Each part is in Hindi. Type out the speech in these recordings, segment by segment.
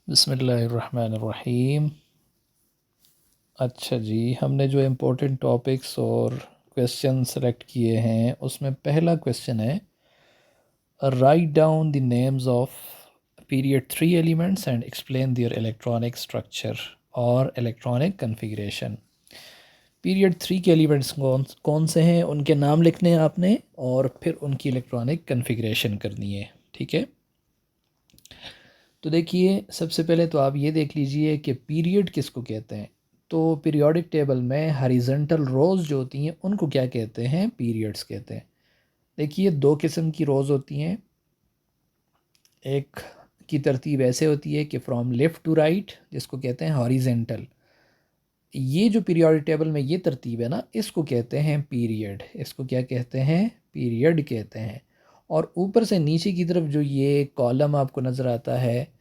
बिस्मिल्लाहिर्रहमानिर्रहीम। अच्छा जी, हमने जो इम्पोर्टेंट टॉपिक्स और क्वेश्चन सेलेक्ट किए हैं उसमें पहला क्वेश्चन है, write down the names of period 3 elements and explain their electronic structure और इलेक्ट्रॉनिक कन्फिग्रेशन। पीरियड 3 के एलिमेंट्स कौन कौन से हैं, उनके नाम लिखने हैं आपने और फिर उनकी इलेक्ट्रॉनिक कन्फिग्रेशन करनी है। ठीक है, तो देखिए सबसे पहले तो आप ये देख लीजिए कि पीरियड किसको कहते हैं। तो पीरियोडिक टेबल में हॉरिजॉन्टल रोज़ जो होती हैं उनको क्या कहते हैं, पीरियड्स कहते हैं। देखिए दो किस्म की रोज़ होती हैं। एक की तरतीब ऐसे होती है कि फ्रॉम लेफ़्ट टू राइट, जिसको कहते हैं हॉरिजेंटल। ये जो पीरियोडिक टेबल में ये तरतीब है ना, इसको कहते हैं पीरियड। इसको क्या कहते हैं, पीरियड कहते हैं। और ऊपर से नीचे की तरफ जो ये कॉलम आपको नज़र आता है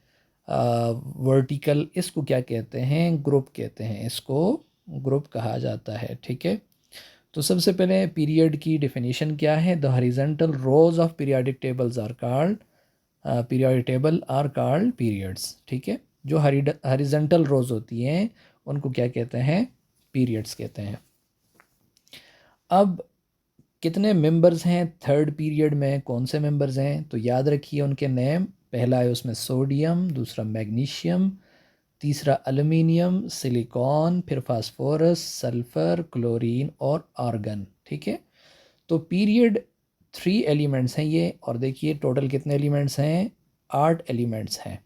वर्टिकल, इसको क्या कहते हैं, ग्रुप कहते हैं। इसको ग्रुप कहा जाता है। ठीक है, तो सबसे पहले पीरियड की डेफिनेशन क्या है। The horizontal rows of periodic tables are called, periodic table are called periods. ठीक है, जो हॉरिजॉन्टल रोज होती हैं उनको क्या कहते हैं, पीरियड्स कहते हैं। अब कितने मेंबर्स हैं थर्ड पीरियड में, कौन से मेंबर्स हैं, तो याद रखिए उनके नेम। पहला है उसमें सोडियम, दूसरा मैग्नीशियम, तीसरा एल्युमिनियम, सिलिकॉन, फिर फास्फोरस, सल्फ़र, क्लोरीन और आर्गन। ठीक है, तो पीरियड 3 एलिमेंट्स हैं ये। और देखिए टोटल कितने एलिमेंट्स हैं, 8 एलिमेंट्स हैं।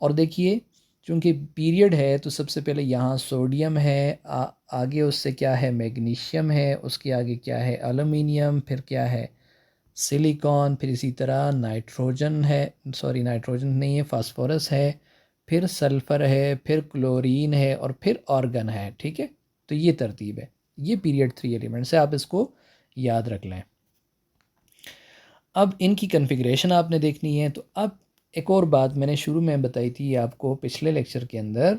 और देखिए चूँकि पीरियड है तो सबसे पहले यहाँ सोडियम है, आगे उससे क्या है, मैग्नीशियम है, उसके आगे क्या है, एल्युमिनियम, फिर क्या है, सिलिकॉन, फिर इसी तरह नाइट्रोजन है, सॉरी नाइट्रोजन नहीं है, फास्फोरस है, फिर सल्फ़र है, फिर क्लोरीन है और फिर आर्गन है। ठीक है, तो ये तरतीब है। ये पीरियड 3 एलिमेंट्स है, आप इसको याद रख लें। अब इनकी कन्फिग्रेशन आपने देखनी है। तो अब एक और बात मैंने शुरू में बताई थी आपको पिछले लेक्चर के अंदर,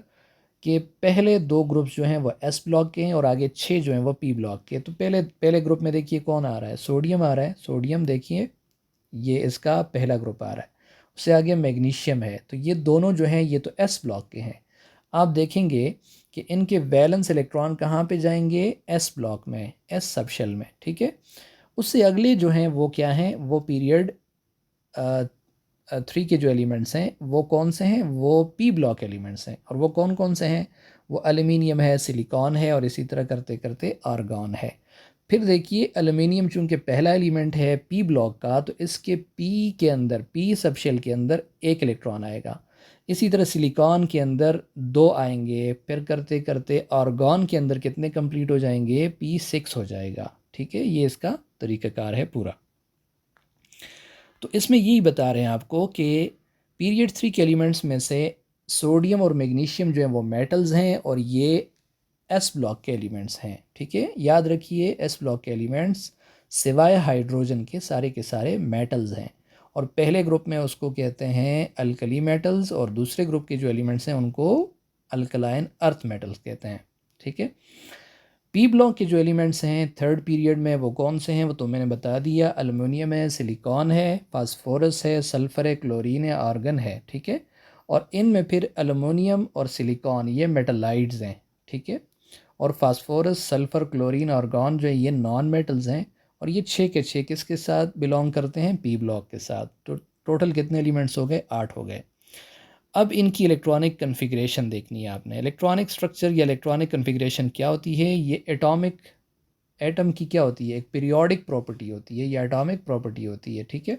कि पहले 2 ग्रुप्स जो हैं वो एस ब्लॉक के हैं और आगे 6 जो हैं वो पी ब्लॉक के। तो पहले पहले ग्रुप में देखिए कौन आ रहा है, सोडियम आ रहा है। सोडियम देखिए ये इसका पहला ग्रुप आ रहा है। उससे आगे मैग्नीशियम है। तो ये दोनों जो हैं ये तो एस ब्लॉक के हैं। आप देखेंगे कि इनके वैलेंस इलेक्ट्रॉन कहाँ पे जाएंगे, एस ब्लॉक में, एस सबशेल में। ठीक है, उससे अगले जो हैं वो क्या हैं, वो पीरियड 3 के जो एलिमेंट्स हैं वो कौन से हैं, वो पी ब्लॉक एलिमेंट्स हैं। और वो कौन कौन से हैं, वो एल्युमिनियम है, सिलिकॉन है और इसी तरह करते करते आर्गॉन है। फिर देखिए एल्युमिनियम चूँकि पहला एलिमेंट है पी ब्लॉक का, तो इसके पी के अंदर, पी सबशेल के अंदर एक इलेक्ट्रॉन आएगा। इसी तरह सिलिकॉन के अंदर 2 आएंगे। फिर करते करते आर्गॉन के अंदर कितने कंप्लीट हो जाएंगे, P6 हो जाएगा। ठीक है, ये इसका तरीक़ाकार है पूरा। तो इसमें यही बता रहे हैं आपको कि पीरियड 3 के एलिमेंट्स में से सोडियम और मैग्नीशियम जो हैं वो मेटल्स हैं और ये एस ब्लॉक के एलिमेंट्स हैं। ठीक है, याद रखिए एस ब्लॉक के एलिमेंट्स सिवाय हाइड्रोजन के सारे मेटल्स हैं। और पहले ग्रुप में उसको कहते हैं अल्कली मेटल्स और दूसरे ग्रुप के जो एलिमेंट्स हैं उनको अल्कलाइन अर्थ मेटल्स कहते हैं। ठीक है, पी ब्लॉक के जो एलिमेंट्स हैं थर्ड पीरियड में वो कौन से हैं, वो तो मैंने बता दिया। अल्युमिनियम है, सिलिकॉन है, फास्फोरस है, सल्फ़र है, क्लोरीन है, आर्गन है। ठीक है, और इनमें फिर अल्युमिनियम और सिलिकॉन ये मेटलाइड्स हैं। ठीक है, और फास्फोरस, सल्फ़र, क्लोरीन, आर्गॉन जो है ये नॉन मेटल्स हैं। और ये 6 के 6 किसके साथ बिलोंग करते हैं, पी ब्लॉक के साथ। तो टोटल कितने एलिमेंट्स हो गए, 8 हो गए। अब इनकी इलेक्ट्रॉनिक कन्फिग्रेशन देखनी है आपने। इलेक्ट्रॉनिक स्ट्रक्चर या इलेक्ट्रॉनिक कन्फिग्रेशन क्या होती है, ये एटॉमिक, एटम की क्या होती है, एक पीरियोडिक प्रॉपर्टी होती है या एटॉमिक प्रॉपर्टी होती है। ठीक है,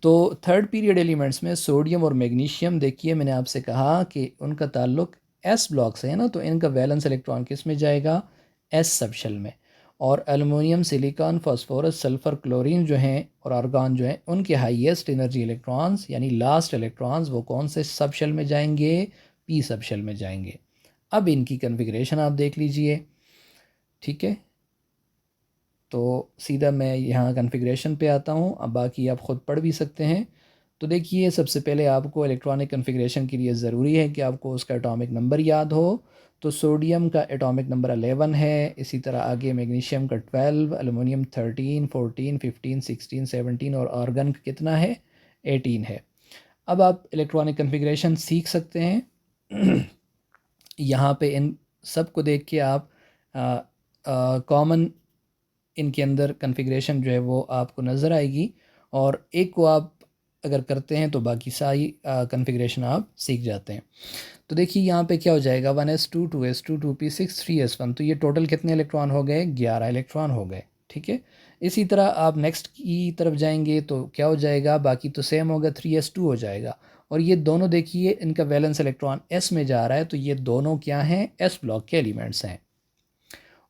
तो थर्ड पीरियड एलिमेंट्स में सोडियम और मैग्नीशियम, देखिए मैंने आपसे कहा कि उनका ताल्लुक एस ब्लॉक से है ना, तो इनका वैलेंस इलेक्ट्रॉन किस में जाएगा, एस सबशेल में। और aluminium, silicon, phosphorus, sulphur, chlorine जो हैं और आर्गॉन जो हैं उनके हाईएस्ट एनर्जी इलेक्ट्रॉन्स यानी लास्ट इलेक्ट्रॉन्स वो कौन से सबशेल में जाएंगे, पी सबशेल में जाएंगे। अब इनकी कन्फिग्रेशन आप देख लीजिए। ठीक है, तो सीधा मैं यहाँ कन्फिग्रेशन पे आता हूँ। अब बाकी आप ख़ुद पढ़ भी सकते हैं। तो देखिए सबसे पहले आपको इलेक्ट्रॉनिक कन्फिग्रेशन के लिए ज़रूरी है कि आपको उसका एटॉमिक नंबर याद हो। तो सोडियम का एटॉमिक नंबर 11 है, इसी तरह आगे मैग्नीशियम का 12, एल्युमिनियम 13, 14, 15, 16, 17 और आर्गन का कितना है, 18 है। अब आप इलेक्ट्रॉनिक कन्फिग्रेशन सीख सकते हैं। यहाँ पे इन सब को देख के आप कॉमन इनके अंदर कन्फिग्रेशन जो है वो आपको नज़र आएगी, और एक को आप अगर करते हैं तो बाकी सारी कन्फिग्रेशन आप सीख जाते हैं। तो देखिए यहाँ पे क्या हो जाएगा, 1s2 2s2 2p6 3s1, तो ये टोटल कितने इलेक्ट्रॉन हो गए, 11 इलेक्ट्रॉन हो गए। ठीक है, इसी तरह आप नेक्स्ट की तरफ जाएंगे तो क्या हो जाएगा, बाकी तो सेम होगा, 3s2 हो जाएगा। और ये दोनों देखिए इनका वैलेंस इलेक्ट्रॉन s में जा रहा है, तो ये दोनों क्या हैं, s ब्लॉक के एलिमेंट्स हैं।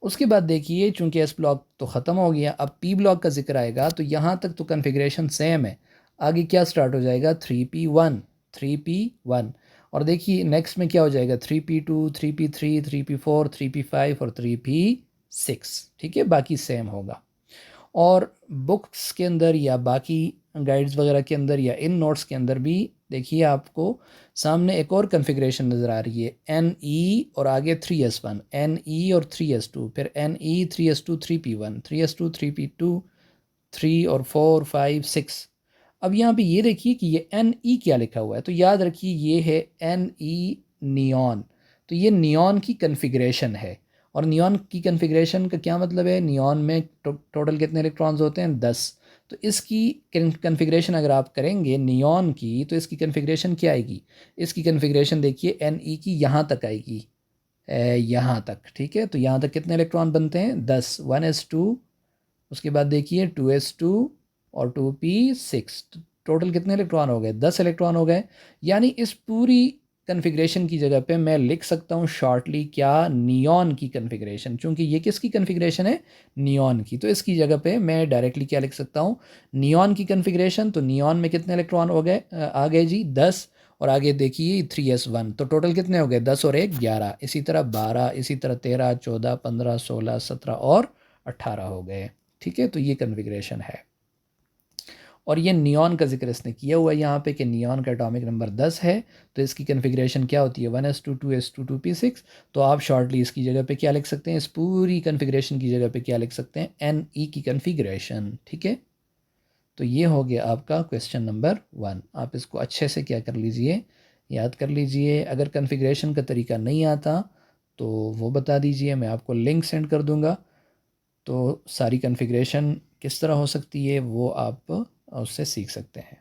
उसके बाद देखिए चूंकि एस ब्लॉक तो ख़त्म हो गया, अब पी ब्लॉक का जिक्र आएगा, तो यहाँ तक तो कन्फिग्रेशन सेम है। आगे क्या स्टार्ट हो जाएगा, 3p1 3p1, और देखिए नेक्स्ट में क्या हो जाएगा, 3p2 3p3 3p4 3p5 और 3p6। ठीक है, बाकी सेम होगा। और बुक्स के अंदर या बाकी गाइड्स वगैरह के अंदर या इन नोट्स के अंदर भी देखिए आपको सामने एक और कन्फिग्रेशन नज़र आ रही है, NE और आगे 3s1, NE और 3s2, फिर NE 3s2 3p1 3s2 3p2 3 और 4 5 6। अब यहाँ पे ये देखिए कि ये NE क्या लिखा हुआ है, तो याद रखिए ये है NE नियॉन, तो ये नियॉन की कन्फिग्रेशन है। और नियॉन की कन्फिग्रेशन का क्या मतलब है, नियॉन में टोटल कितने इलेक्ट्रॉन्स होते हैं, 10। तो इसकी कन्फिग्रेशन अगर आप करेंगे नियॉन की, तो इसकी कन्फिग्रेशन क्या आएगी, इसकी कन्फिग्रेशन देखिए NE की यहाँ तक आएगी, यहाँ तक। ठीक है, तो यहाँ तक कितने इलेक्ट्रॉन बनते हैं, 10, 1s2, उसके बाद देखिए 2s2 और 2p6, टोटल कितने इलेक्ट्रॉन हो गए, 10 इलेक्ट्रॉन हो गए। यानी इस पूरी कन्फिग्रेशन की जगह पे मैं लिख सकता हूँ शॉर्टली क्या, नियॉन की कन्फिग्रेशन, चूंकि ये किसकी कन्फिग्रेशन है, नियॉन की, तो इसकी जगह पे मैं डायरेक्टली क्या लिख सकता हूँ, नियॉन की कन्फिग्रेशन। तो नियॉन में कितने इलेक्ट्रॉन हो गए, आ गए जी 10, और आगे देखिए 3s1, तो टोटल कितने हो गए, 10 और 1 11, इसी तरह 12, इसी तरह 13 14 15 16 17 और 18 हो गए। ठीक है, तो ये कन्फिग्रेशन है। और ये नियॉन का जिक्र इसने किया हुआ है यहाँ पे कि नियॉन का एटॉमिक नंबर 10 है, तो इसकी कन्फिग्रेशन क्या होती है, 1s2 2s2 2p6। तो आप शॉर्टली इसकी जगह पे क्या लिख सकते हैं, इस पूरी कन्फिग्रेशन की जगह पे क्या लिख सकते हैं, NE की कन्फिग्रेशन। ठीक है, तो ये हो गया आपका क्वेश्चन नंबर 1। आप इसको अच्छे से क्या कर लीजिए, याद कर लीजिए। अगर कन्फिग्रेशन का तरीका नहीं आता तो वो बता दीजिए, मैं आपको लिंक सेंड कर दूँगा, तो सारी कन्फिग्रेशन किस तरह हो सकती है वो आप उससे सीख सकते हैं।